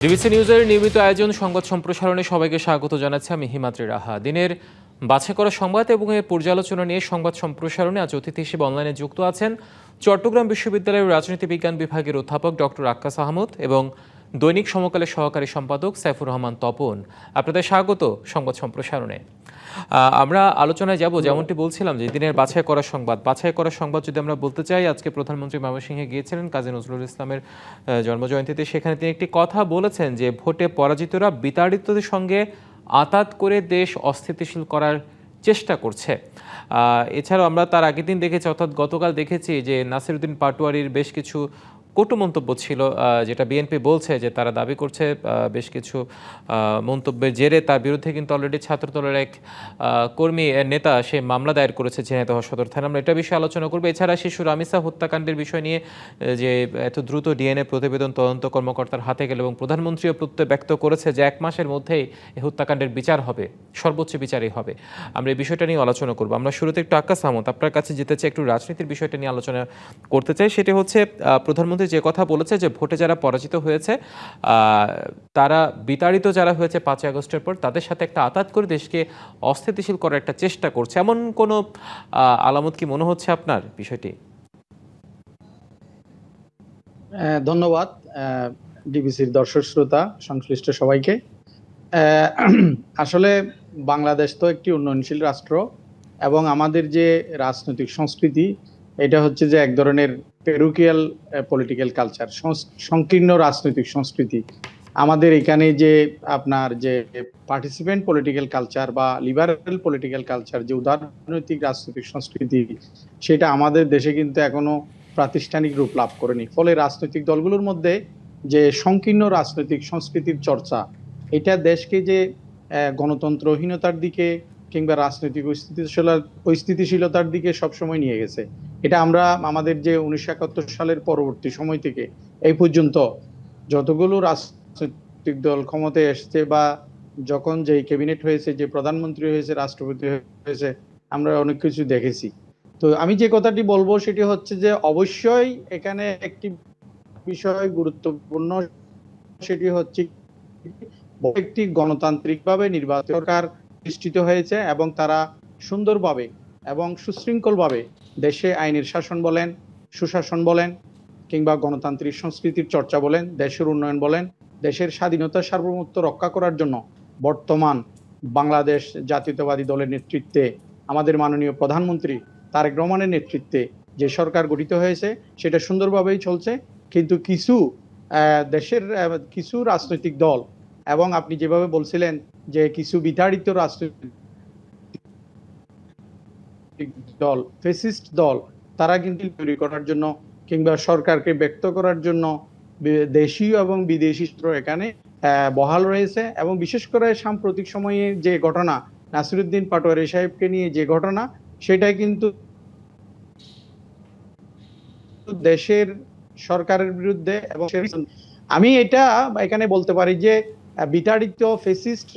DBC নিউজের নিয়মিত আয়োজন সংবাদ সম্প্রসারণে সবাইকে স্বাগত জানাচ্ছি আমি হিমাদ্রি রাহা। দিনের বাছাই করা সংবাদ এবং এর পর্যালোচনা নিয়ে সংবাদ সম্প্রসারণে আজ অতিথি হিসেবে অনলাইনে যুক্ত আছেন চট্টগ্রাম বিশ্ববিদ্যালয়ের রাজনীতি বিজ্ঞান বিভাগের অধ্যাপক ডক্টর আক্কাস আহমদ এবং দৈনিক সমকালের সহকারী সম্পাদক সাইফুর রহমান তপন। আপনাদের স্বাগত সংবাদ সম্প্রসারণে। আমরা আলোচনায় যাব, যেমনটি বলছিলাম যে দিনের বাছাই করা সংবাদ যদি আমরা বলতে চাই, আজকে প্রধানমন্ত্রী ময়মনসিংহে গিয়েছিলেন কাজী নজরুল ইসলামের জন্মজয়ন্তীতে। সেখানে তিনি একটি কথা বলেছেন যে ভোটে পরাজিতরা বিতাড়িতদের সঙ্গে আঁতাত করে দেশ অস্থিতিশীল করার চেষ্টা করছে। এছাড়াও আমরা তার আগের দিন দেখেছি, অর্থাৎ গতকাল দেখেছি যে নাসিরউদ্দিন পাটোয়ারির বেশ কিছু কটু মন্তব্য ছিল, যেটা বিএনপি বলছে যে তারা দাবি করছে বেশ কিছু মন্তব্যের জেরে তার বিরুদ্ধে কিন্তু অলরেডি ছাত্রদলের এক কর্মী নেতা সে মামলা দায়ের করেছে ঝিনাইদহ সদর থানায়। আমরা এটা বিষয়ে আলোচনা করবো। এছাড়া শিশু রামিসা হত্যাকাণ্ডের বিষয় নিয়ে যে এত দ্রুত ডিএনএ প্রতিবেদন তদন্ত কর্মকর্তার হাতে গেল এবং প্রধানমন্ত্রীও প্রত্যয় ব্যক্ত করেছে যে 1 মাসের মধ্যেই এই হত্যাকাণ্ডের বিচার হবে, সর্বোচ্চ বিচারই হবে। আমরা এই বিষয়টা নিয়ে আলোচনা করবো। আমরা শুরুতে একটু আক্কাস আহমদ আপনার কাছে যেতে চাই, একটু রাজনীতির বিষয়টা নিয়ে আলোচনা করতে চাই। সেটা হচ্ছে প্রধানমন্ত্রী যে কথা বলেছে যে ভোটে যারা পরাজিত হয়েছে তারা বিতাড়িত যারা হয়েছে 5 আগস্টের পর তাদের সাথে একটা আঁতাত করে দেশকে অস্থিতিশীল করার একটা চেষ্টা করছে, এমন কোনো আলামত কি মনে হচ্ছে আপনার বিষয়টি? ধন্যবাদ ডিবিসির দর্শক শ্রোতা সংশ্লিষ্ট সবাইকে। আসলে বাংলাদেশ তো একটি উন্নয়নশীল রাষ্ট্র এবং আমাদের যে রাজনৈতিক সংস্কৃতি এটা হচ্ছে যে এক ধরনের পেরুকিয়াল পলিটিক্যাল কালচার, সংকীর্ণ রাজনৈতিক সংস্কৃতি। আমাদের এখানে যে আপনার যে পার্টিসিপেন্ট পলিটিক্যাল কালচার বা লিবারেল পলিটিক্যাল কালচার, যে উদারনৈতিক রাজনৈতিক সংস্কৃতি, সেটা আমাদের দেশে কিন্তু এখনো প্রাতিষ্ঠানিক রূপ লাভ করেনি। ফলে রাজনৈতিক দলগুলোর মধ্যে যে সংকীর্ণ রাজনৈতিক সংস্কৃতির চর্চা, এটা দেশকে যে গণতন্ত্রহীনতার দিকে কিংবা রাজনৈতিক অস্থিতিশীলতার দিকে সবসময় নিয়ে গেছে। এটা আমরা আমাদের যে 1971 সালের পরবর্তী সময় থেকে এই পর্যন্ত যতগুলো রাজনৈতিক দল ক্ষমতায় এসছে বা যখন যে ক্যাবিনেট হয়েছে, যে প্রধানমন্ত্রী হয়েছে, রাষ্ট্রপতি হয়েছে, আমরা অনেক কিছু দেখেছি। তো আমি যে কথাটি বলবো সেটি হচ্ছে যে অবশ্যই এখানে একটি বিষয় গুরুত্বপূর্ণ, সেটি হচ্ছে একটি গণতান্ত্রিকভাবে নির্বাচিত সরকার প্রতিষ্ঠিত হয়েছে এবং তারা সুন্দরভাবে এবং সুশৃঙ্খলভাবে দেশে আইনের শাসন বলেন, সুশাসন বলেন কিংবা গণতান্ত্রিক সংস্কৃতির চর্চা বলেন, দেশের উন্নয়ন বলেন, দেশের স্বাধীনতা সার্বভৌমত্ব রক্ষা করার জন্য বর্তমান বাংলাদেশ জাতীয়তাবাদী দলের নেতৃত্বে আমাদের মাননীয় প্রধানমন্ত্রী তারেক রহমানের নেতৃত্বে যে সরকার গঠিত হয়েছে সেটা সুন্দরভাবেই চলছে। কিন্তু দেশের কিছু রাজনৈতিক দল এবং আপনি যেভাবে বলছিলেন যে কিছু বিতাড়িত রাজনৈতিক দল, ফ্যাসিস্ট দল, তারা কিন্তু তৈরি করার জন্য কিংবা সরকারকে ব্যক্ত করার জন্য দেশীয় এবং বিদেশি সূত্র এখানে বহাল রয়েছে। এবং বিশেষ করে সাম্প্রতিক সময়ে যে ঘটনা, নাসিরউদ্দিন পাটোয়ারি সাহেবকে নিয়ে যে ঘটনা, সেটা কিন্তু দেশের সরকারের বিরুদ্ধে। এবং আমি এটা এখানে বলতে পারি যে বিতাড়িত ফ্যাসিস্ট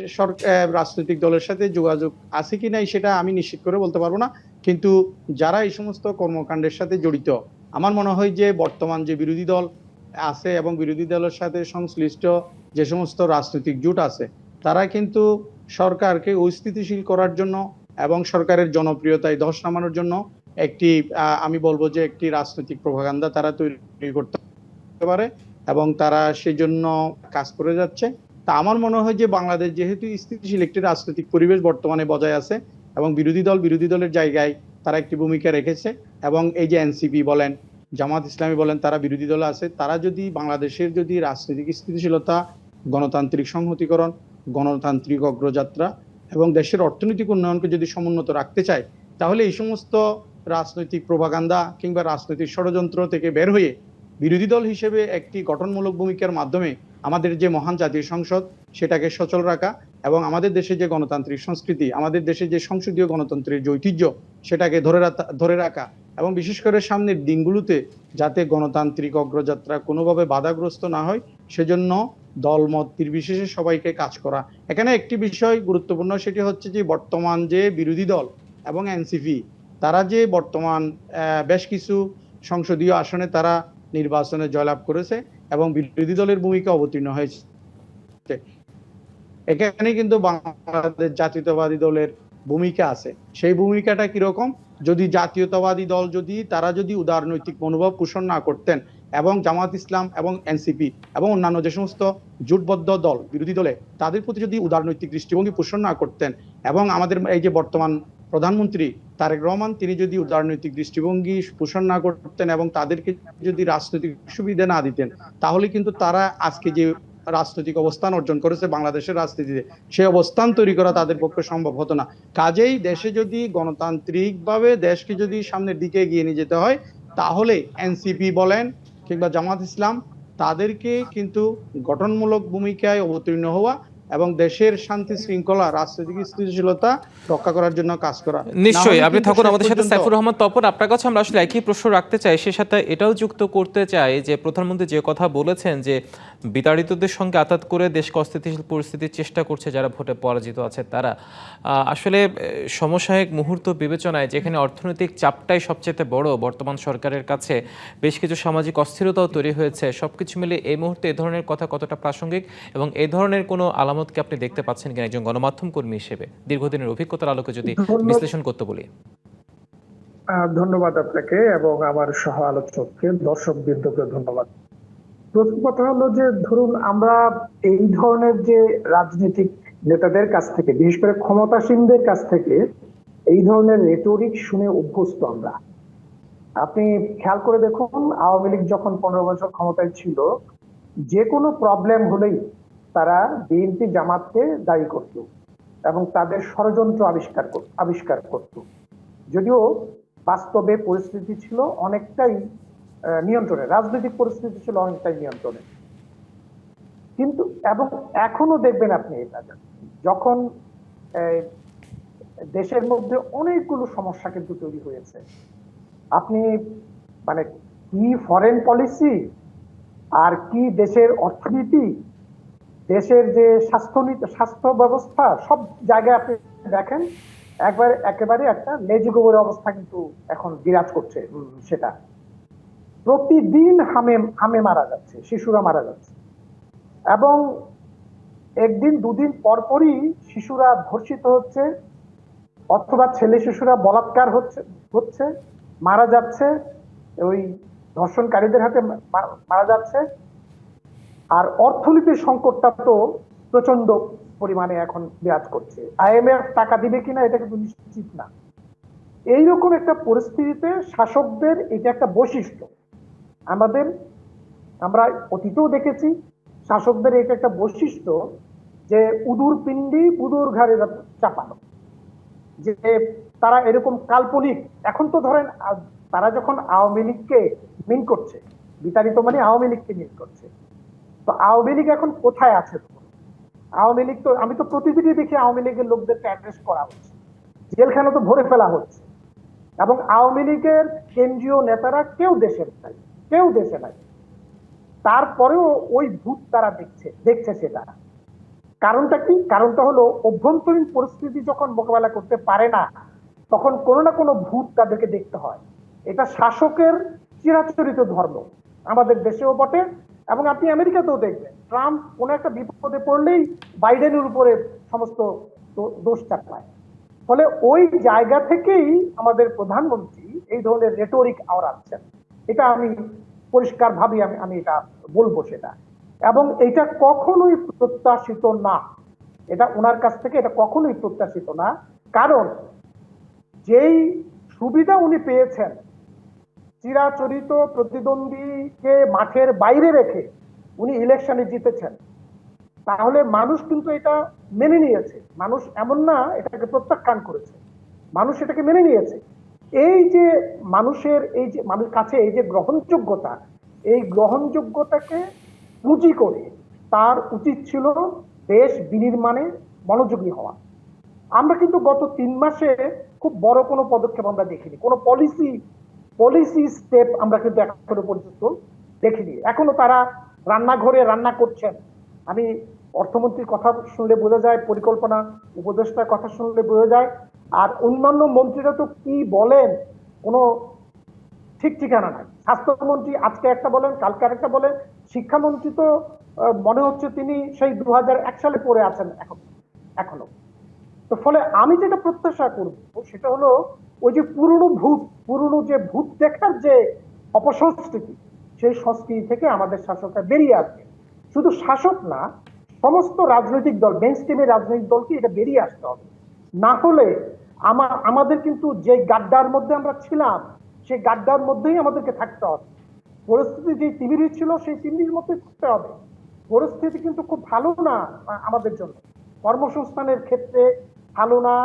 রাজনৈতিক দলের সাথে যোগাযোগ আছে কি নাই সেটা আমি নিশ্চিত করে বলতে পারবো না, কিন্তু যারা এই সমস্ত কর্মকাণ্ডের সাথে জড়িত, আমার মনে হয় যে বর্তমান যে বিরোধী দল আছে এবং বিরোধী দলের সাথে সংশ্লিষ্ট যে সমস্ত রাজনৈতিক জোট আছে, তারা কিন্তু সরকারকে অস্থিতিশীল করার জন্য এবং সরকারের জনপ্রিয়তায় ধস নামানোর জন্য একটি আমি বলবো যে একটি রাজনৈতিক প্রোপাগান্ডা তারা তৈরি করতে পারে এবং তারা সেই জন্য কাজ করে যাচ্ছে। তা আমার মনে হয় যে বাংলাদেশ যেহেতু স্থিতিশীল একটি রাজনৈতিক পরিবেশ বর্তমানে বজায় আছে এবং বিরোধী দলের জায়গায় তারা একটি ভূমিকা রেখেছে, এবং এই যে এনসিপি বলেন, জামাত ইসলামী বলেন, তারা বিরোধী দলে আছে, তারা যদি বাংলাদেশের যদি রাজনৈতিক স্থিতিশীলতা, গণতান্ত্রিক সংহতিকরণ, গণতান্ত্রিক অগ্রযাত্রা এবং দেশের অর্থনৈতিক উন্নয়নকে যদি সমুন্নত রাখতে চায়, তাহলে এই সমস্ত রাজনৈতিক প্রোপাগান্ডা কিংবা রাজনৈতিক ষড়যন্ত্র থেকে বের হয়ে বিরোধী দল হিসেবে একটি গঠনমূলক ভূমিকার মাধ্যমে আমাদের যে মহান জাতীয় সংসদ সেটাকে সচল রাখা এবং আমাদের দেশে যে গণতান্ত্রিক সংস্কৃতি, আমাদের দেশে যে সংসদীয় গণতন্ত্রের যে ঐতিহ্য সেটাকে ধরে রাখা এবং বিশেষ করে সামনের দিনগুলোতে যাতে গণতান্ত্রিক অগ্রযাত্রা কোনোভাবে বাধাগ্রস্ত না হয় সেজন্য দলমত নির্বিশেষে সবাইকে কাজ করা। এখানে একটি বিষয় গুরুত্বপূর্ণ, সেটি হচ্ছে যে বর্তমান যে বিরোধী দল এবং এনসিপি, তারা যে বর্তমান বেশ কিছু সংসদীয় আসনে তারা নির্বাচনে জয়লাভ করেছে এবং বিরোধী দলের ভূমিকা অবতীর্ণ হয়েছে। করতে। এখানে কিন্তু বাংলাদেশ জাতীয়তাবাদী দলের ভূমিকা আছে। সেই ভূমিকাটা কিরকম? যদি জাতীয়তাবাদী দল তারা যদি উদারনৈতিক মনোভাব পোষণ না করতেন এবং জামাত ইসলাম এবং এনসিপি এবং অন্যান্য যে সমস্ত জোটবদ্ধ দল, বিরোধী দলে, তাদের প্রতি যদি উদারনৈতিক দৃষ্টিভঙ্গি পোষণ না করতেন এবং আমাদের এই যে বর্তমান প্রধানমন্ত্রী তারেক রহমান, তিনি যদি উদারনৈতিক দৃষ্টিভঙ্গি পোষণ না করতেন এবং তাদেরকে যদি রাজনৈতিক সুবিধা না দিতেন, তাহলে কিন্তু তারা আজকে যে রাজনৈতিক অবস্থান অর্জন করেছে বাংলাদেশের রাজনীতিতে, সেই অবস্থান তৈরি করা তাদের পক্ষে সম্ভব হতো না। কাজেই দেশে যদি গণতান্ত্রিক ভাবে দেশকে যদি সামনের দিকে এগিয়ে নিয়ে যেতে হয়, তাহলে এনসিপি বলেন কিংবা জামাত ইসলাম, তাদেরকে কিন্তু গঠনমূলক ভূমিকায় অবতীর্ণ হওয়া এবং দেশের শান্তি শৃঙ্খলা, রাজনৈতিক স্থিতিশীলতা রক্ষা করার জন্য কাজ করা। নিশ্চয়ই, আপনি কিন্তু থাকুন শেষ আমাদের সাথে। পর্যন্ত সাইফুর রহমান তপন, আপনার কাছে আমরা আসলে একই প্রশ্ন রাখতে চাই, সে সাথে এটাও যুক্ত করতে চাই যে প্রধানমন্ত্রী যে কথা বলেছেন যে বিতাড়িতদের সঙ্গে আতাত করে দেশকে অস্থিতিশীল পরিস্থিতির চেষ্টা করছে যারা ভোটে পরাজিত আছে তারা, আসলে সমসাময়িক মুহূর্ত বিবেচনায় যেখানে অর্থনৈতিক চাপটাই সবচেয়ে বড় বর্তমান সরকারের কাছে, বেশ কিছু সামাজিক অস্থিরতাও তৈরি হয়েছে, সবকিছু মিলে এই মুহূর্তে এ ধরনের কথা কতটা প্রাসঙ্গিক এবং এই ধরনের কোনো আলামতকে আপনি দেখতে পাচ্ছেন কিনা একজন গণমাধ্যম কর্মী হিসেবে, দীর্ঘদিনের অভিজ্ঞতার আলোকে যদি বিশ্লেষণ করতে বলি? ধন্যবাদ আপনাকে এবং আমার সহ আলোচককে, দর্শক বৃন্দকে ধন্যবাদ। প্রথম কথা হলো যে ধরুন, আমরা এই ধরনের যে রাজনৈতিক নেতাদের কাছ থেকে, বিশেষ করে ক্ষমতাসীনদের কাছ থেকে এই ধরনের রেটরিক শুনে অভ্যস্ত আমরা। আপনি খেয়াল করে দেখুন, আওয়ামী লীগ যখন 15 বছর ক্ষমতায় ছিল, যে কোনো প্রবলেম হলেই তারা বিএনপি জামাতকে দায়ী করত এবং তাদের ষড়যন্ত্র আবিষ্কার করত। যদিও বাস্তবে পরিস্থিতি ছিল অনেকটাই নিয়ন্ত্রণে, রাজনৈতিক পরিস্থিতি ছিল অনেকটাই নিয়ন্ত্রণে। কিন্তু এবং এখনো দেখবেন আপনি, এটা যখন দেশের মধ্যে অনেকগুলো সমস্যা কিন্তু তৈরি হয়েছে, আপনি মানে কি ফরেন পলিসি আর কি দেশের অর্থনীতি, দেশের যে স্বাস্থ্য ব্যবস্থা, সব জায়গায় আপনি দেখেন একেবারে একটা লেজগোবর অবস্থা কিন্তু এখন বিরাজ করছে। সেটা প্রতিদিন হামে মারা যাচ্ছে, শিশুরা মারা যাচ্ছে এবং একদিন দুদিন পরপরই শিশুরা ধর্ষিত হচ্ছে অথবা ছেলে শিশুরা বলাৎকার হচ্ছে, মারা যাচ্ছে, ওই ধর্ষণকারীদের হাতে মারা যাচ্ছে। আর অর্থনীতির সংকটটা তো প্রচন্ড পরিমাণে এখন বিরাজ করছে। IMF টাকা দিবে কিনা এটা কিন্তু নিশ্চিত না। এইরকম একটা পরিস্থিতিতে শাসকদের এটা একটা বৈশিষ্ট্য, আমরা অতীতেও দেখেছি শাসকদের এটা একটা বৈশিষ্ট্য যে উদুর পিণ্ডি উদুর ঘাড়ে চাপানো, যে তারা এরকম কাল্পনিক। এখন তো ধরেন তারা যখন আওয়ামী লীগকে মিন করছে, বিতাড়িত মানে আওয়ামী লীগকে মিন করছে, তো আওয়ামী লীগ এখন কোথায় আছে? আওয়ামী লীগ তো, আমি তো প্রতিদিনই দেখি আওয়ামী লীগের লোকদেরকে অ্যারেস্ট করা হচ্ছে, জেলখানা তো ভরে ফেলা হচ্ছে, এবং আওয়ামী লীগের কেন্দ্রীয় নেতারা কেউ দেশে নাই। তারপরেও ওই ভূত তারা দেখছে সেটা। কারণটা কি? কারণটা হলো অভ্যন্তরীণ পরিস্থিতি যখন মোকাবেলা করতে পারে না, তখন কোনো না কোনো ভূত তাদেরকে দেখতে হয়। এটা শাসকের চিরাচরিত ধর্ম, আমাদের দেশেও বটে এবং আপনি আমেরিকাতেও দেখবেন, ট্রাম্প কোনো একটা বিপদে পড়লেই বাইডেনের উপরে সমস্ত দোষ চাপায়। ফলে ওই জায়গা থেকেই আমাদের প্রধানমন্ত্রী এই ধরনের রেটরিক আওড়াচ্ছেন, এটা আমি পরিষ্কার ভাবে আমি এটা বলবো সেটা। এবং এটা কখনোই প্রত্যাশিত না, এটা ওনার কাছ থেকে এটা কখনোই প্রত্যাশিত না। কারণ যেই সুবিধা উনি পেয়েছেন, চিরাচরিত প্রতিদ্বন্দ্বীকে মাঠের বাইরে রেখে উনি ইলেকশনে জিতেছেন, তাহলে মানুষ কিন্তু এটা মেনে নিয়েছে। মানুষ এমন না এটাকে প্রত্যাখ্যান করেছে, মানুষ এটাকে মেনে নিয়েছে। এই যে মানুষের কাছে এই যে গ্রহণযোগ্যতা, এই গ্রহণযোগ্যতাকে পুঁজি করে তার উচিত ছিল দেশ বিনির্মাণে মনোযোগী হওয়া। আমরা কিন্তু গত 3 মাসে খুব বড় কোনো পদক্ষেপ আমরা দেখিনি, কোনো পলিসি স্টেপ আমরা কিন্তু এখনো পর্যন্ত দেখিনি। এখনো তারা রান্নাঘরে রান্না করছেন। আমি অর্থমন্ত্রীর কথা শুনলে বোঝা যায়, পরিকল্পনা উপদেষ্টার কথা শুনলে বোঝা যায়, আর অন্যান্য মন্ত্রীরা তো কি বলেন কোনো ঠিক ঠিকানা নাই। স্বাস্থ্যমন্ত্রী আজকে একটা বলেন, কালকে আরেকটা বলেন, শিক্ষামন্ত্রী তো মনে হচ্ছে তিনি সেই 2001 সালে পড়ে আছেন এখনো। তো ফলে আমি যেটা প্রত্যাশা করব সেটা হলো ওই যে পুরনো যে ভূত দেখার যে অপসংস্কৃতি, সেই সংস্কৃতি থেকে আমাদের শাসকরা বেরিয়ে আসবে। শুধু শাসক না, সমস্ত রাজনৈতিক দল, মেইন স্ট্রিমের রাজনৈতিক দলকে এটা বেরিয়ে আসতে হবে। না হলে আমাদের কিন্তু যে গাড্ডার মধ্যে আমরা ছিলাম, সেই গাড্ডার মধ্যেই আমাদেরকে থাকতে হবে। পরিস্থিতি যে তিমির ছিল সেই তিমির মধ্যে থাকতে হবে। পরিস্থিতি কিন্তু খুব ভালো না আমাদের জন্য, কর্মসংস্থানের ক্ষেত্রে ভালো না,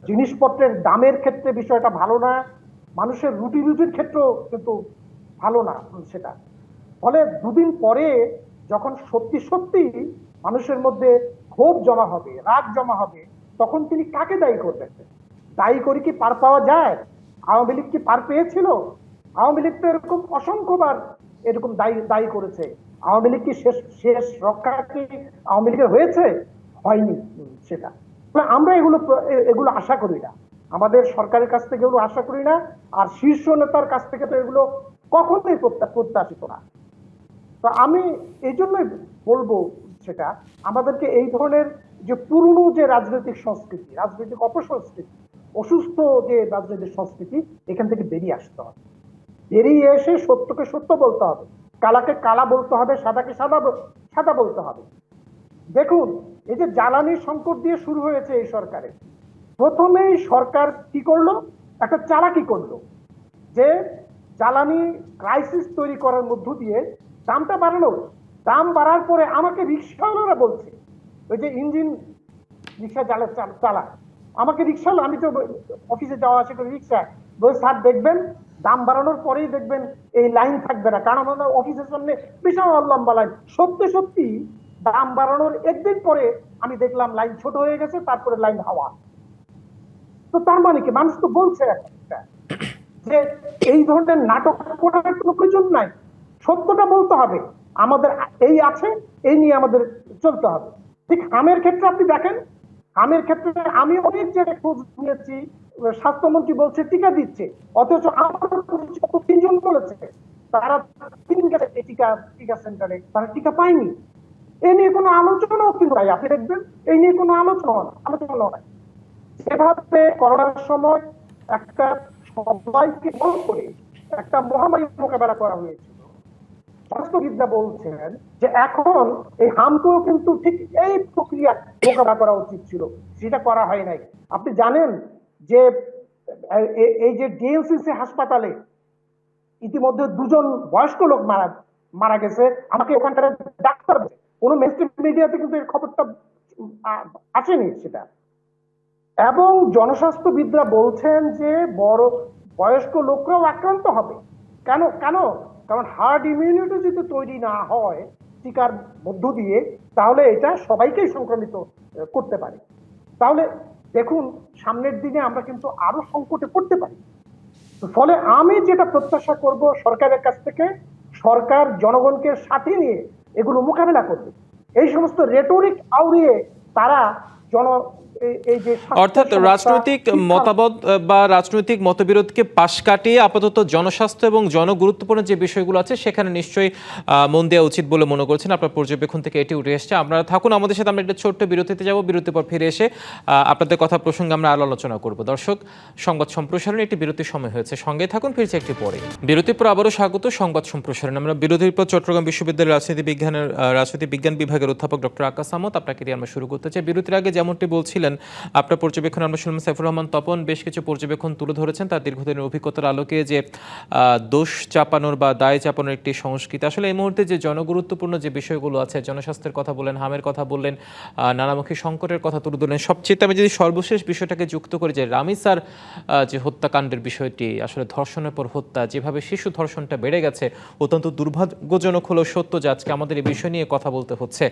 জিনিসপত্রের দামের ক্ষেত্রে বিষয়টা ভালো না, মানুষের রুটি রুজির ক্ষেত্রেও কিন্তু ভালো না সেটা। ফলে দুদিন পরে যখন সত্যি সত্যি মানুষের মধ্যে ক্ষোভ জমা হবে, রাগ জমা হবে, তখন তিনি কাকে দায়ী করবেন? দায়ী করে কি পার পাওয়া যায়? আওয়ামী লীগ কি পার পেয়েছিল? আওয়ামী লীগ তো এরকম অসংখ্যবার এরকম দায়ী করেছে। আওয়ামী লীগ কি শেষ রক্ষা কি আওয়ামী লীগের হয়েছে? হয়নি সেটা। আমরা এগুলো আশা করি না, আমাদের সরকারের কাছ থেকে এগুলো আশা করি না, আর শীর্ষ নেতার কাছ থেকে তো এগুলো কখনোই প্রত্যাশিত না। তো আমি এই জন্যই বলবো সেটা, আমাদেরকে এই ধরনের যে পুরনো যে রাজনৈতিক সংস্কৃতি, রাজনৈতিক অপসংস্কৃতি, অসুস্থ যে রাজনৈতিক সংস্কৃতি, এখান থেকে বেরিয়ে আসতে হবে। বেরিয়ে এসে সত্যকে সত্য বলতে হবে, কালাকে কালা বলতে হবে, সাদাকে সাদা বলতে হবে। দেখুন, এই যে জ্বালানি সংকট দিয়ে শুরু হয়েছে এই সরকারে, প্রথমেই সরকার কি করলো? একটা চালাকি করলো, যে জ্বালানি ক্রাইসিস তৈরি করার মধ্য দিয়ে দামটা বাড়ানো। দাম বাড়ার পরে আমাকে রিক্সাওয়ালারা বলছে, ওই যে ইঞ্জিন রিক্সা চালা, আমাকে রিক্সাওয়ালা, আমি তো অফিসে যাওয়া আসে করে রিক্সা, বলে স্যার দেখবেন দাম বাড়ানোর পরেই দেখবেন এই লাইন থাকবে না, কারণ আমাদের অফিসের সামনে বিশাল লম্বা লাইন। সত্যি সত্যি দাম বাড়ানোর একদিন পরে আমি দেখলাম লাইন ছোট হয়ে গেছে, তারপরে লাইন হাওয়া। তো তার মানে কি, মানুষ তো বলছে একটা যে এই ধরনের নাটক করার কোনো প্রয়োজন নাই, সত্যটা বলতে হবে, আমাদের এই আছে, এই নিয়ে আমাদের চলতে হবে। ঠিক হামের ক্ষেত্রে আপনি দেখেন, হামের ক্ষেত্রে আমি অনেক জায়গায় খোঁজ নিয়েছি, স্বাস্থ্যমন্ত্রী বলছে টিকা দিচ্ছে, অথচ আমার 3 জন বলেছে তারা 3 গেছে টিকা সেন্টারে, তারা টিকা পায়নি। এ নিয়ে কোনো আলোচনাও কিন্তু নাই, আপনি দেখবেন এই নিয়ে কোনো আলোচনা নাই। যেভাবে করোনার সময় একটা সবাইকে বল করে একটা মহামারী মোকাবেলা করা হয়েছিল, স্বাস্থ্যবিদরা বলছেন যে এখন এই হামকেও কিন্তু ঠিক এই প্রক্রিয়া মোকাবেলা করা উচিত ছিল, সেটা করা হয় নাই। আপনি জানেন যে এই যে ডিএলসিসি হাসপাতালে ইতিমধ্যে 2 জন বয়স্ক লোক মারা গেছে। আমাকে ওখানকার ডাক্তার, কোনো মেইনস্ট্রিম মিডিয়াতে কিন্তু এর খবরটা আসেনি সেটা। এবং জনস্বাস্থ্যবিদরা বলছেন যে বয়স্ক লোকরাও আক্রান্ত হবে। কেন? কারণ হার্ড ইমিউনিটি যদি তৈরি না হয় টিকার মধ্য দিয়ে, তাহলে এটা সবাইকেই সংক্রমিত করতে পারে। তাহলে দেখুন, সামনের দিনে আমরা কিন্তু আরো সংকটে পড়তে পারি। ফলে আমি যেটা প্রত্যাশা করব সরকারের কাছ থেকে, সরকার জনগণকে সাথে নিয়ে এগুলো মোকাবেলা করবে। এই সমস্ত রেটরিক আউড়িয়ে তারা অর্থাৎ রাজনৈতিক মতামত বা রাজনৈতিক মতবিরোধকে পাশ কাটিয়ে আপাতত জনস্বাস্থ্য এবং জনগুরুত্বপূর্ণ যে বিষয়গুলো আছে সেখানে নিশ্চয়ই মন দেওয়া উচিত বলে মনে করছেন। আপনার পর্যবেক্ষণ থেকে এটি উঠে এসছে। আপনারা থাকুন আমাদের সাথে, আমরা একটা ছোট্ট বিরতিতে যাব, বিরতির পর ফিরে এসে আপনাদের কথা প্রসঙ্গে আমরা আরো আলোচনা করব। দর্শক, সংবাদ সম্প্রসারণে একটি বিরতির সময় হয়েছে, সঙ্গে থাকুন, ফিরছে একটু পরে। বিরতির পর আবারও স্বাগত সংবাদ সম্প্রসারণ। আমরা বিরতির পর চট্টগ্রাম বিশ্ববিদ্যালয়ের রাজনীতি বিজ্ঞান বিভাগের অধ্যাপক ডক্টর আকাশ আহমদ, আপনাকে দিয়ে আমরা শুরু করতে চাই। বিরতির আগে যেমনটি বলছিলেন, আপনার পর্যবেক্ষণ আমরা শুনলাম, সাইফুর রহমান তপন বেশ কিছু পর্যবেক্ষণ তুলে ধরেছেন তার দীর্ঘদিনের অভিজ্ঞতার আলোকে, যে দোষ চাপানোর বা দায় চাপানোর একটি সংস্কৃতি। আসলে এই মুহূর্তে যে জনগুরুত্বপূর্ণ যে বিষয়গুলো আছে, জনস্বাস্থ্যের কথা বললেন, হামের কথা বললেন, নানামুখী সংকটের কথা তুলে ধরলেন, সবচেয়ে আমি যদি সর্বশেষ বিষয়টাকে যুক্ত করি, যে রামিসার যে হত্যাকাণ্ডের বিষয়টি, আসলে ধর্ষণের পর হত্যা, যেভাবে শিশু ধর্ষণটা বেড়ে গেছে, অত্যন্ত দুর্ভাগ্যজনক হলেও সত্য যে আজকে আমাদের এই বিষয় নিয়ে কথা বলতে হচ্ছে।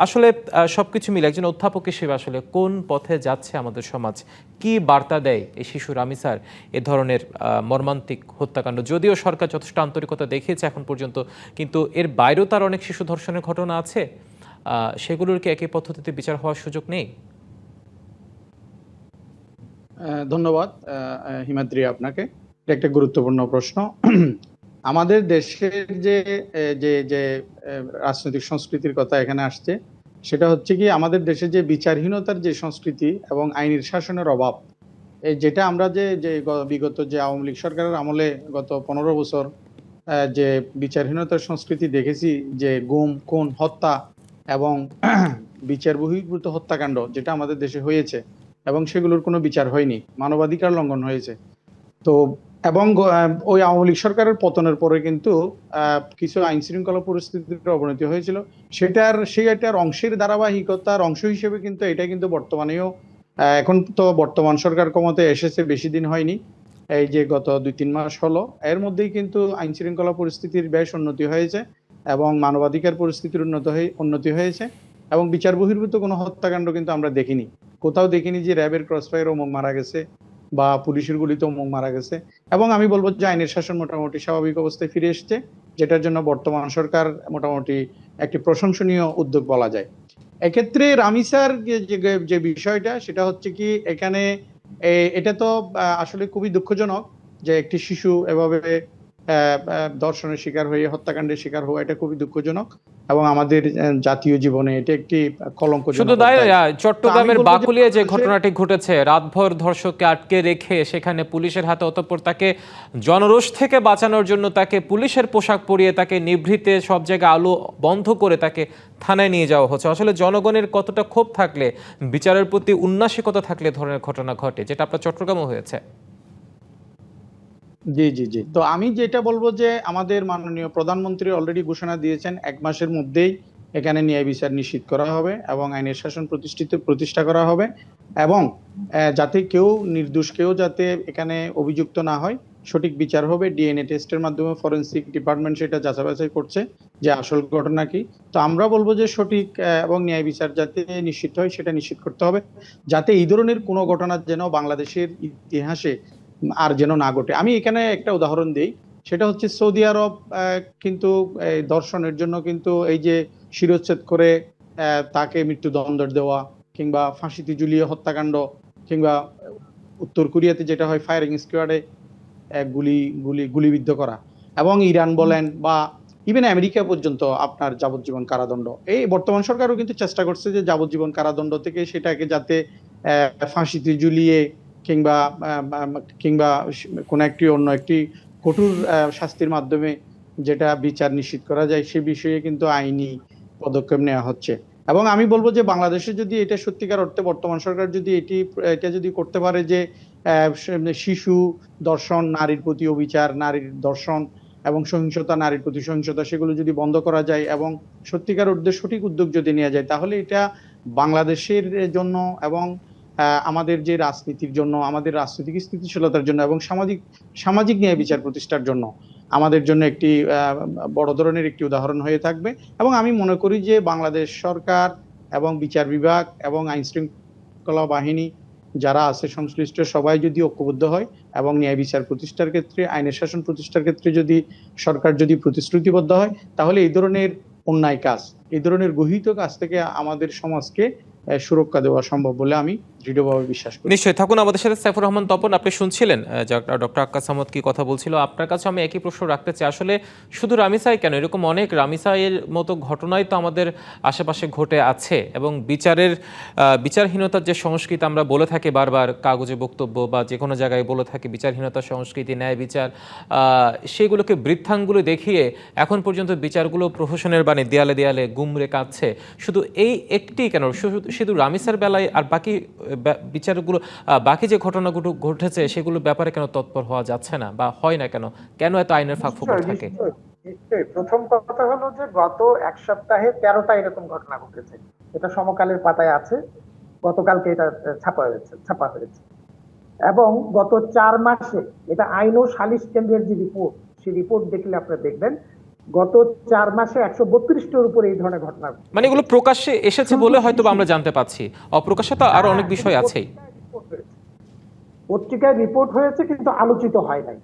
আসলে সবকিছু মিলে একজন অধ্যাপক হিসেবে আসলে কোন পথে যাচ্ছে আমাদের সমাজ, কি বার্তা দেয় এই শিশু রামিসার এ ধরনের মর্মান্তিক হত্যাকাণ্ড? যদিও সরকার যথেষ্ট আন্তরিকতা দেখিয়েছে এখন পর্যন্ত, কিন্তু এর বাইরেও তার অনেক শিশু ধর্ষণের ঘটনা আছে, সেগুলোর কি একই পদ্ধতিতে বিচার হওয়ার সুযোগ নেই? ধন্যবাদ হিমাদ্রি আপনাকে, এটা একটা গুরুত্বপূর্ণ প্রশ্ন। আমাদের দেশের যে যে যে রাজনৈতিক সংস্কৃতির কথা এখানে আসছে, সেটা হচ্ছে কি আমাদের দেশে যে বিচারহীনতার যে সংস্কৃতি এবং আইনের শাসনের অভাব, এই যেটা আমরা যে যে বিগত যে আওয়ামী লীগ সরকারের আমলে গত 15 বছর যে বিচারহীনতার সংস্কৃতি দেখেছি, যে গুম খুন হত্যা এবং বিচার বহির্ভূত হত্যাকাণ্ড যেটা আমাদের দেশে হয়েছে এবং সেগুলোর কোনো বিচার হয়নি, মানবাধিকার লঙ্ঘন হয়েছে। তো এবং ওই আওয়ামী লীগ সরকারের পতনের পরে কিন্তু কিছু আইন শৃঙ্খলা পরিস্থিতির অবনতি হয়েছিল, সেটার অংশের ধারাবাহিকতার অংশ হিসেবে কিন্তু এটা কিন্তু বর্তমানেও এখন তো বর্তমান সরকার ক্ষমতায় এসেছে বেশি দিন হয়নি, এই যে গত 2-3 মাস হলো, এর মধ্যেই কিন্তু আইন শৃঙ্খলা পরিস্থিতির বেশ উন্নতি হয়েছে এবং মানবাধিকার পরিস্থিতির উন্নতি হয়েছে এবং বিচার বহির্ভূত কোনো হত্যাকাণ্ড কিন্তু আমরা দেখিনি, কোথাও দেখিনি যে র্যাবের ক্রসফায়ার অমুক মারা গেছে বা পুলিশের গুলিতে অমুক মারা গেছে। এবং আমি বলবো যে আইনের শাসন মোটামুটি স্বাভাবিক অবস্থায় ফিরে এসেছে, যেটার জন্য বর্তমান সরকার মোটামুটি একটি প্রশংসনীয় উদ্যোগ বলা যায়। এক্ষেত্রে রামিসার যে বিষয়টা, সেটা হচ্ছে কি এখানে এটা তো আসলে খুবই দুঃখজনক যে একটি শিশু এভাবে ধর্ষণের শিকার হয়ে হত্যাকাণ্ডের শিকার হওয়া, এটা খুবই দুঃখজনক এবং আমাদের জাতীয় জীবনে এটা একটি কলঙ্কজনক। শুধু তাই, চট্টগ্রামের বাকুলিয়া যে ঘটনাটি ঘটেছে, রাতভর ধর্ষককে আটকে রেখে সেখানে পুলিশের হাতে, অতঃপর তাকে জনরোষ থেকে বাঁচানোর জন্য তাকে পুলিশের পোশাক পরিয়ে তাকে নিভৃতে সব জায়গায় আলো বন্ধ করে তাকে থানায় নিয়ে যাওয়া হচ্ছে। আসলে জনগণের কতটা ক্ষোভ থাকলে, বিচারের প্রতি উন্নাসিকতা থাকলে ধরনের ঘটনা ঘটে, যেটা আপনার চট্টগ্রামে হয়েছে। জি জি জি, তো আমি যেটা বলবো যে আমাদের মাননীয় প্রধানমন্ত্রী অলরেডি ঘোষণা দিয়েছেন 1 মাসের মধ্যেই এখানে ন্যায় বিচার নিশ্চিত করা হবে এবং আইনের শাসন প্রতিষ্ঠা করা হবে এবং যাতে কেউ নির্দোষ কেউ যাতে এখানে অভিযুক্ত না হয়, সঠিক বিচার হবে। ডিএনএ টেস্টের মাধ্যমে ফরেনসিক ডিপার্টমেন্ট সেটা যাচাই বাছাই করছে যে আসল ঘটনা কি। তো আমরা বলবো যে সঠিক এবং ন্যায় বিচার যাতে নিশ্চিত হয় সেটা নিশ্চিত করতে হবে, যাতে এই ধরনের কোনো ঘটনা যেন বাংলাদেশের ইতিহাসে আর যেন না ঘটে। আমি এখানে একটা উদাহরণ দিই, সেটা হচ্ছে সৌদি আরব কিন্তু ধর্ষণের জন্য কিন্তু এই যে শিরচ্ছেদ করে তাকে মৃত্যুদণ্ড দেওয়া কিংবা ফাঁসিতে ঝুলিয়ে হত্যাকাণ্ড, কিংবা উত্তর কোরিয়াতে যেটা হয় ফায়ারিং স্কোয়াডে গুলিবিদ্ধ করা, এবং ইরান বলেন বা ইভেন আমেরিকা পর্যন্ত আপনার যাবজ্জীবন কারাদণ্ড। এই বর্তমান সরকারও কিন্তু চেষ্টা করছে যে যাবজ্জীবন কারাদণ্ড থেকে সেটাকে যাতে ফাঁসিতে ঝুলিয়ে কিংবা কিংবা কোন একটি অন্য একটি কঠোর শাস্তির মাধ্যমে যেটা বিচার নিশ্চিত করা যায়, সে বিষয়ে কিন্তু আইনি পদক্ষেপ নেওয়া হচ্ছে। এবং আমি বলবো যে বাংলাদেশে যদি এটা সত্যিকার অর্থে বর্তমান সরকার যদি এটা যদি করতে পারে যে শিশু ধর্ষণ, নারীর প্রতি অবিচার, নারীর ধর্ষণ এবং সহিংসতা, নারীর প্রতি সহিংসতা, সেগুলো যদি বন্ধ করা যায় এবং সত্যিকার অর্থে সঠিক উদ্যোগ যদি নেওয়া যায়, তাহলে এটা বাংলাদেশের জন্য এবং আমাদের যে রাজনীতির জন্য, আমাদের রাজনৈতিক স্থিতিশীলতার জন্য এবং সামাজিক ন্যায় বিচার প্রতিষ্ঠার জন্য আমাদের জন্য একটি বড় ধরনের একটি উদাহরণ হয়ে থাকবে। এবং আমি মনে করি যে বাংলাদেশ সরকার এবং বিচার বিভাগ এবং আইন শৃঙ্খলা বাহিনী যারা আছে সংশ্লিষ্ট সবাই যদি ঐক্যবদ্ধ হয় এবং ন্যায় বিচার প্রতিষ্ঠার ক্ষেত্রে, আইনের শাসন প্রতিষ্ঠার ক্ষেত্রে যদি সরকার যদি প্রতিশ্রুতিবদ্ধ হয়, তাহলে এই ধরনের অন্যায় কাজ, এই ধরনের গহিত কাজ থেকে আমাদের সমাজকে সুরক্ষা দেওয়া সম্ভব বলে আমি দৃঢ়ভাবে বিশ্বাস করি। নিশ্চয়ই থাকুন আমাদের সাথে সাইফুর রহমান তপন। আপনি শুনছিলেন ডক্টর আক্কাস আহমদ কি কথা বলছিল। আপনার কাছে আমি একই প্রশ্ন রাখতে চাই, আসলে শুধু রামিসাই কেন, এরকম অনেক রামিসাইয়ের মতো ঘটনাই তো আমাদের আশেপাশে ঘটে আছে এবং বিচারহীনতার যে সংস্কৃতি আমরা বলে থাকি বারবার কাগজে বক্তব্য বা যে কোনো জায়গায় বলে থাকি, বিচারহীনতার সংস্কৃতি, ন্যায় বিচার, সেগুলোকে বৃত্তাঙ্গুলি দেখিয়ে এখন পর্যন্ত বিচারগুলো প্রহসনের বাণী দেয়ালে দেয়ালে গুমরে কাঁদছে। শুধু এই একটি কেন, শুধু রামিসার বেলায়, আর বাকি বিচারগুলো, বাকি যে ঘটনাগুলো ঘটেছে সেগুলোর ব্যাপারে কেন তৎপর হওয়া যাচ্ছে না বা হয় না কেন? কেন এত আইনের ফাঁকফোকর থাকে? প্রথম কথা হলো যে গত 1 সপ্তাহে 13টা এরকম ঘটনা ঘটেছে, এটা সমকালের পাতায় আছে, গতকালকে এটা ছাপা হয়েছে। এবং গত 4 মাসে এটা আইন ও সালিশ কেন্দ্রের যে রিপোর্ট, সেই রিপোর্ট দেখলে আপনারা দেখবেন গত 4 মাসে 132টার উপরে এই ধরনের ঘটনা, মানে এগুলো প্রকাশ্যে এসেছে বলে হয়তো আমরা জানতে পাচ্ছি, অপ্রকাশ্যে তো আরো অনেক বিষয় আছেই। পত্রিকায় রিপোর্ট হয়েছে কিন্তু আলোচিত হয় নাই,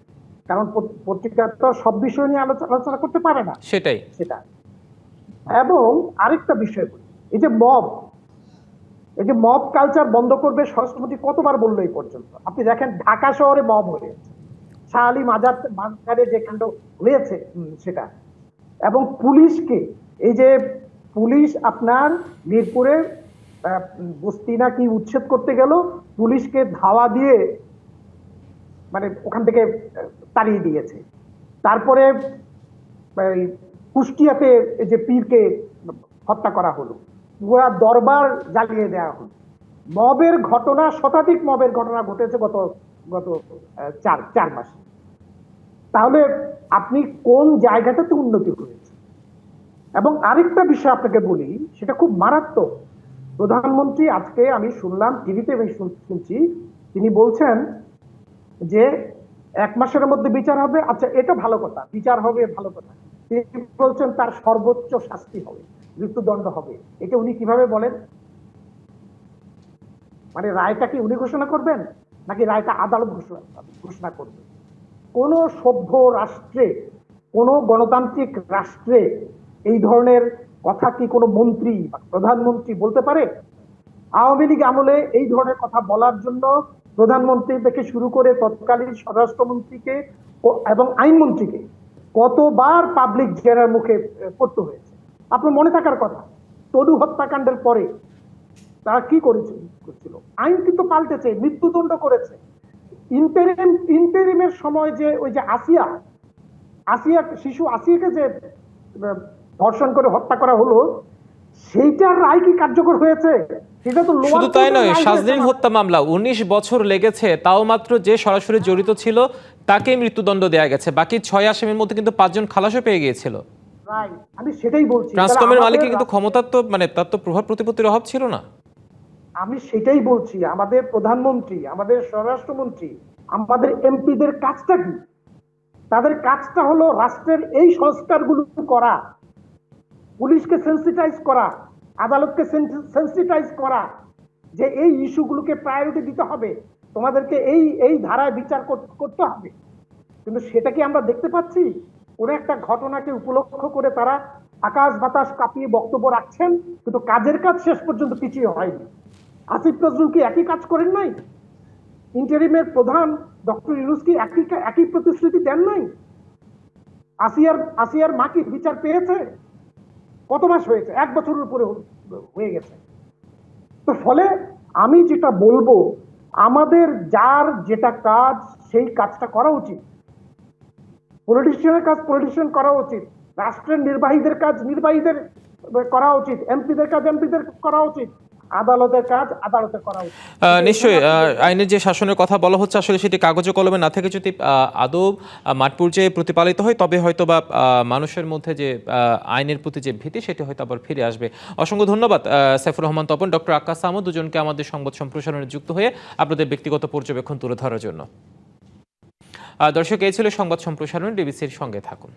কারণ পত্রিকা তো সব বিষয় নিয়ে আলোচনা করতে পারে না, সেটা। এবং আরেকটা বিষয়, এই যে মব কালচার বন্ধ করবে স্বরাষ্ট্রমন্ত্রী কতবার বললো এই পর্যন্ত? আপনি দেখেন ঢাকা শহরে মব হয়েছে, শাহ আলী মাজারে যে কাণ্ড হয়েছে সেটা, এবং পুলিশকে, এই যে পুলিশ আপনার মিরপুরে বস্তি নাকি উচ্ছেদ করতে গেল, পুলিশকে ধাওয়া দিয়ে মানে ওখান থেকে তাড়িয়ে দিয়েছে। তারপরে এই কুষ্টিয়াতে এই যে পীরকে হত্যা করা হলো, পুরা দরবার জ্বালিয়ে দেওয়া হলো। মবের ঘটনা, শতাধিক মবের ঘটনা ঘটেছে গত গত চার মাসে। তাহলে আপনি কোন জায়গাটাতে উন্নতি হয়েছে? এবং আরেকটা বিষয় আপনাকে বলি, সেটা খুব মারাত্মক। প্রধানমন্ত্রী আজকে আমি শুনলাম টিভিতে, শুনছি তিনি বলছেন যে 1 মাসের মধ্যে বিচার হবে। আচ্ছা, এটা ভালো কথা, বিচার হবে, ভালো কথা। তিনি বলছেন তার সর্বোচ্চ শাস্তি হবে, মৃত্যুদণ্ড হবে। এটা উনি কিভাবে বলেন? মানে রায়টা কি উনি ঘোষণা করবেন, নাকি রায়টা আদালত ঘোষণা করবে? কোন সভ্য রাষ্ট্রে, কোন গণতান্ত্রিক রাষ্ট্রে এই ধরনের কথা কি কোনো মন্ত্রী বা প্রধানমন্ত্রী বলতে পারে? আওয়ামী লীগ আমলে এই ধরনের কথা বলার জন্য প্রধানমন্ত্রী থেকে শুরু করে তৎকালীন স্বরাষ্ট্রমন্ত্রীকে এবং আইনমন্ত্রীকে কতবার পাবলিক জেরার মুখে পড়তে হয়েছে। আপনার মনে থাকার কথা, তনু হত্যাকাণ্ডের পরে তারা কি করছিল? আইন কিন্তু পাল্টেছে, মৃত্যুদণ্ড করেছে। ইন্টারিমের সময় যে ওই যে শিশু আসিয়াকে যে ধর্ষণ করে হত্যা করা হলো, সেইটার রায় কি কার্যকর হয়েছে? সেটা তো শুধু তাই নয়, সাজদিন হত্যা মামলা 19 বছর লেগেছে, তাও মাত্র যে সরাসরি জড়িত ছিল তাকে মৃত্যুদণ্ড দেওয়া গেছে। বাকি 6 আসামির মধ্যে কিন্তু 5 জন খালাসও পেয়ে গিয়েছিল। আমি সেটাই বলছি, ট্রান্সকমের মালিকের কিন্তু ক্ষমতার তো মানে তার তো প্রভাব প্রতিপত্তির অভাব ছিল না। আমি সেটাই বলছি, আমাদের প্রধানমন্ত্রী, আমাদের স্বরাষ্ট্রমন্ত্রী, আমাদের এমপিদের কাজটা কি? তাদের কাজটা হলো রাষ্ট্রের এই সংস্কারগুলো করা, পুলিশকে সেন্সিটাইজ করা, আদালতকে সেন্সিটাইজ করা, যে এই ইস্যুগুলোকে প্রায়োরিটি দিতে হবে, তোমাদেরকে এই এই ধারায় বিচার করতে হবে। কিন্তু সেটা কি আমরা দেখতে পাচ্ছি? কোনো একটা ঘটনাকে উপলক্ষ করে তারা আকাশ বাতাস কাঁপিয়ে বক্তব্য রাখছেন, কিন্তু কাজের কাজ শেষ পর্যন্ত কিছুই হয়নি। আসিফ নজরুল কি একই কাজ করেন নাই? ইন্টারিমের প্রধান ডক্টর ইউনূস কি একই প্রতিশ্রুতি দেন নাই? আসিয়ার মা কি বিচার পেয়েছে? কত মাস হয়েছে? 1 বছরের উপরে হয়ে গেছে। তো ফলে আমি যেটা বলবো, আমাদের যার যেটা কাজ সেই কাজটা করা উচিত। পলিটিশিয়ানের কাজ পলিটিশিয়ান করা উচিত, রাষ্ট্রের নির্বাহীদের কাজ নির্বাহীদের করা উচিত, এমপিদের কাজ এমপিদের করা উচিত, আদালতের কাজ আদালতের করা উচিত। নিশ্চয়ই আইনের যে শাসনের কথা বলা হচ্ছে, আসলে সেটি কাগজে কলমে না থেকে যদি আদৌ মাঠ পর্যায়ে প্রতিপালিত হয়, তবে হয়তো বা মানুষের মধ্যে যে আইনের প্রতি যে ভীতি, সেটি হয়তো আবার ফিরে আসবে। অসংখ্য ধন্যবাদ সাইফুর রহমান তপন, ডক্টর আক্কাস আহমদ, দুজনকে আমাদের সংবাদ সম্প্রসারণে যুক্ত হয়ে আপনাদের ব্যক্তিগত পর্যবেক্ষণ তুলে ধরার জন্য। দর্শক, এই ছিল সংবাদ সম্প্রসারণ। ডিবিসির সঙ্গে থাকুন।